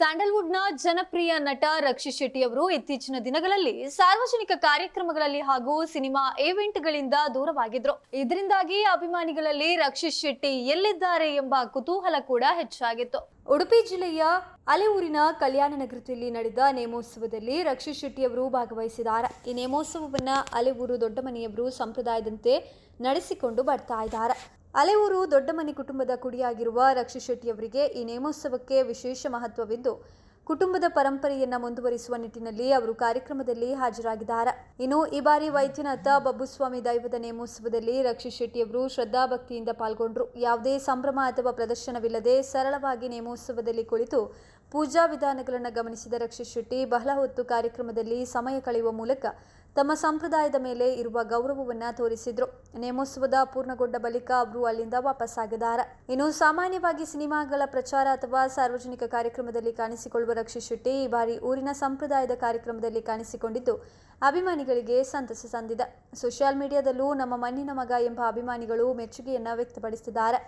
ಸ್ಯಾಂಡಲ್ವುಡ್ನ ಜನಪ್ರಿಯ ನಟ ರಕ್ಷಿತ್ ಶೆಟ್ಟಿ ಅವರು ಇತ್ತೀಚಿನ ದಿನಗಳಲ್ಲಿ ಸಾರ್ವಜನಿಕ ಕಾರ್ಯಕ್ರಮಗಳಲ್ಲಿ ಹಾಗೂ ಸಿನಿಮಾ ಈವೆಂಟ್ಗಳಿಂದ ದೂರವಾಗಿದ್ರು. ಇದರಿಂದಾಗಿ ಅಭಿಮಾನಿಗಳಲ್ಲಿ ರಕ್ಷಿತ್ ಶೆಟ್ಟಿ ಎಲ್ಲಿದ್ದಾರೆ ಎಂಬ ಕುತೂಹಲ ಕೂಡ ಹೆಚ್ಚಾಗಿತ್ತು. ಉಡುಪಿ ಜಿಲ್ಲೆಯ ಅಲೆಯೂರಿನ ಕಲ್ಯಾಣ ನಗರದಲ್ಲಿ ನಡೆದ ನೇಮೋತ್ಸವದಲ್ಲಿ ರಕ್ಷಿತ್ ಶೆಟ್ಟಿ ಅವರು ಭಾಗವಹಿಸಿದ್ದಾರೆ. ಈ ನೇಮೋತ್ಸವವನ್ನು ಅಲೆಯೂರು ದೊಡ್ಡಮನೆಯವರು ಸಂಪ್ರದಾಯದಂತೆ ನಡೆಸಿಕೊಂಡು ಬರ್ತಾ ಇದ್ದಾರೆ. ಅಲೆಯೂರು ದೊಡ್ಡಮನೆ ಕುಟುಂಬದ ಕುಡಿಯಾಗಿರುವ ರಕ್ಷಿತ್ ಶೆಟ್ಟಿ ಅವರಿಗೆ ಈ ನೇಮೋತ್ಸವಕ್ಕೆ ವಿಶೇಷ ಮಹತ್ವವಿದ್ದು, ಕುಟುಂಬದ ಪರಂಪರೆಯನ್ನು ಮುಂದುವರಿಸುವ ನಿಟ್ಟಿನಲ್ಲಿ ಅವರು ಕಾರ್ಯಕ್ರಮದಲ್ಲಿ ಹಾಜರಾಗಿದ್ದಾರೆ. ಇನ್ನು ಈ ಬಾರಿ ವೈದ್ಯನಾಥ ಬಬ್ಬುಸ್ವಾಮಿ ದೈವದ ನೇಮೋತ್ಸವದಲ್ಲಿ ರಕ್ಷಿತ್ ಶೆಟ್ಟಿ ಅವರು ಶ್ರದ್ಧಾಭಕ್ತಿಯಿಂದ ಪಾಲ್ಗೊಂಡರು. ಯಾವುದೇ ಸಂಭ್ರಮ ಅಥವಾ ಪ್ರದರ್ಶನವಿಲ್ಲದೆ ಸರಳವಾಗಿ ನೇಮೋತ್ಸವದಲ್ಲಿ ಕುಳಿತು ಪೂಜಾ ವಿಧಾನಗಳನ್ನು ಗಮನಿಸಿದ ರಕ್ಷಿತ್ ಶೆಟ್ಟಿ ಬಹಳ ಹೊತ್ತು ಕಾರ್ಯಕ್ರಮದಲ್ಲಿ ಸಮಯ ಕಳೆಯುವ ಮೂಲಕ ತಮ್ಮ ಸಂಪ್ರದಾಯದ ಮೇಲೆ ಇರುವ ಗೌರವವನ್ನು ತೋರಿಸಿದ್ರು. ನೇಮೋತ್ಸವದ ಪೂರ್ಣಗೊಂಡ ಬಳಿಕ ಅವರು ಅಲ್ಲಿಂದ ವಾಪಸ್ಸಾಗಿದ್ದಾರೆ. ಇನ್ನು ಸಾಮಾನ್ಯವಾಗಿ ಸಿನಿಮಾಗಳ ಪ್ರಚಾರ ಅಥವಾ ಸಾರ್ವಜನಿಕ ಕಾರ್ಯಕ್ರಮದಲ್ಲಿ ಕಾಣಿಸಿಕೊಳ್ಳುವ ರಕ್ಷಿತ್ ಶೆಟ್ಟಿ ಈ ಬಾರಿ ಊರಿನ ಸಂಪ್ರದಾಯದ ಕಾರ್ಯಕ್ರಮದಲ್ಲಿ ಕಾಣಿಸಿಕೊಂಡಿದ್ದು ಅಭಿಮಾನಿಗಳಿಗೆ ಸಂತಸ ತಂದಿದೆ. ಸೋಷಿಯಲ್ ಮೀಡಿಯಾದಲ್ಲೂ ನಮ್ಮ ಮಣ್ಣಿನ ಮಗ ಎಂಬ ಅಭಿಮಾನಿಗಳು ಮೆಚ್ಚುಗೆಯನ್ನು ವ್ಯಕ್ತಪಡಿಸಿದ್ದಾರೆ.